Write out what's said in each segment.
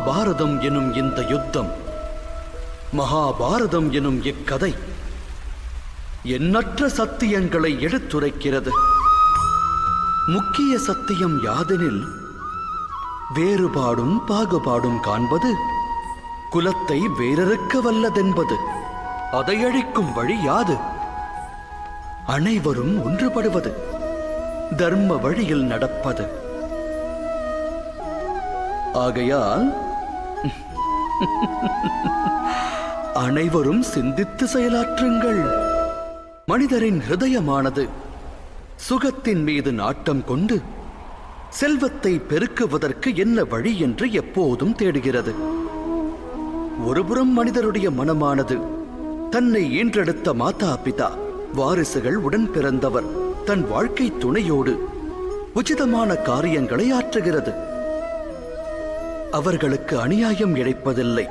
மகாபாரதம் எனும் இந்த யுத்தம், மகாபாரதம் எனும் இக்கதை எண்ணற்ற சத்தியங்களை எடுத்துரைக்கிறது. முக்கிய சத்தியம் யாதெனில், வேறுபாடும் பாகுபாடும் காண்பது குலத்தை வேறறுக்க வல்லதென்பது. அதை அழிக்கும் வழி யாது? அனைவரும் ஒன்றுபடுவது, தர்ம வழியில் நடப்பது. ஆகையால் அனைவரும் சிந்தித்து செயலாற்றுங்கள். மனிதரின் ஹிருதயமானது சுகத்தின் மீது நாட்டம் கொண்டு செல்வத்தை பெருக்குவதற்கு என்ன வழி என்று எப்போதும் தேடுகிறது. ஒருபுறம் மனிதருடைய மனமானது தன்னை ஈன்றெடுத்த மாதா பிதா, வாரிசுகள், உடன் பிறந்தவர், தன் வாழ்க்கை துணையோடு உச்சிதமான காரியங்களை ஆற்றுகிறது. அவர்களுக்கு அநியாயம் இழைப்பதில்லை.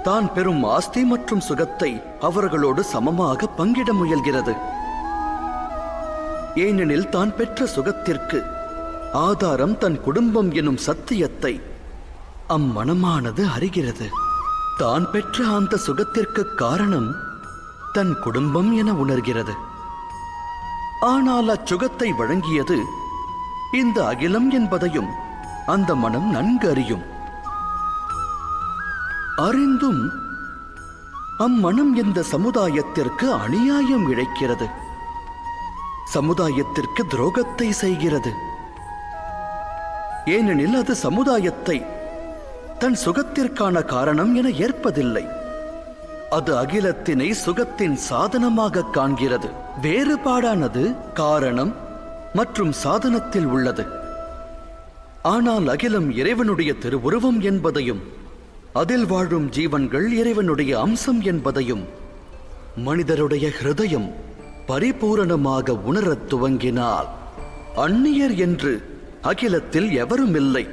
தான் பெறும் ஆஸ்தி மற்றும் சுகத்தை அவர்களோடு சமமாக பங்கிட முயல்கிறது. ஏனெனில் தான் பெற்ற சுகத்திற்கு ஆதாரம் தன் குடும்பம் எனும் சத்தியத்தை அம்மனமானது அறிகிறது. தான் பெற்ற அந்த சுகத்திற்கு காரணம் தன் குடும்பம் என உணர்கிறது. ஆனால் அச்சுகத்தை வழங்கியது இந்த அகிலம் என்பதையும் அந்த மனம் நன்கு அறியும். அறிந்தும் அம்மனம் இந்த சமுதாயத்திற்கு அநியாயம் இழைக்கிறது, சமுதாயத்திற்கு துரோகத்தை செய்கிறது. ஏனெனில் அது சமுதாயத்தை தன் சுகத்திற்கான காரணம் என ஏற்பதில்லை. அது அகிலத்தினை சுகத்தின் சாதனமாக காண்கிறது. வேறுபாடானது காரணம் மற்றும் சாதனத்தில் உள்ளது. ஆனால் அகிலம் இறைவனுடைய திருவுருவம் என்பதையும் அதில் வாழும் ஜீவன்கள் இறைவனுடைய அம்சம் என்பதையும் மனிதருடைய ஹிருதயம் பரிபூரணமாக உணரத் துவங்கினால் அந்நியர் என்று அகிலத்தில் எவரும் இல்லை,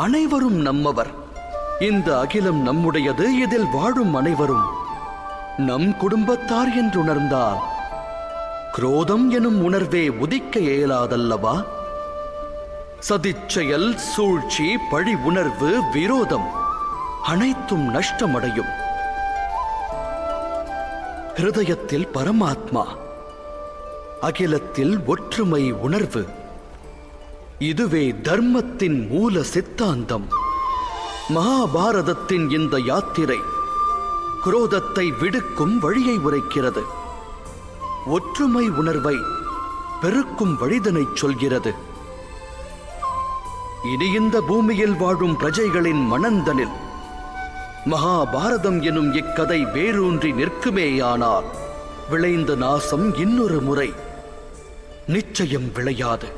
அனைவரும் நம்மவர். இந்த அகிலம் நம்முடையது, இதில் வாழும் அனைவரும் நம் குடும்பத்தார் என்று உணர்ந்தால் குரோதம் எனும் உணர்வே உதிக்க இயலாதல்லவா? சதிச்செயல், சூழ்ச்சி, பழி உணர்வு, விரோதம் அனைத்தும் நஷ்டமடையும். ஹிருதயத்தில் பரமாத்மா, அகிலத்தில் ஒற்றுமை உணர்வு. இதுவே தர்மத்தின் மூல சித்தாந்தம். மகாபாரதத்தின் இந்த யாத்திரை குரோதத்தை விடுக்கும் வழியை உரைக்கிறது. ஒற்றுமை உணர்வை பெருக்கும் வழிதனை சொல்கிறது. இனி இந்த பூமியில் வாழும் பிரஜைகளின் மனந்தனில் மகாபாரதம் எனும் இக்கதை வேரூன்றி நிற்குமேயானால் விளைந்த நாசம் இன்னொரு முறை நிச்சயம் விளையாது.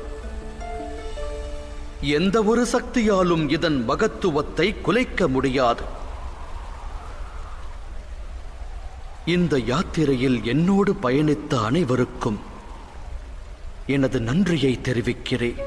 எந்த ஒரு சக்தியாலும் இதன் மகத்துவத்தை குலைக்க முடியாது. இந்த யாத்திரையில் என்னோடு பயணித்த அனைவருக்கும் எனது நன்றியை தெரிவிக்கிறேன்.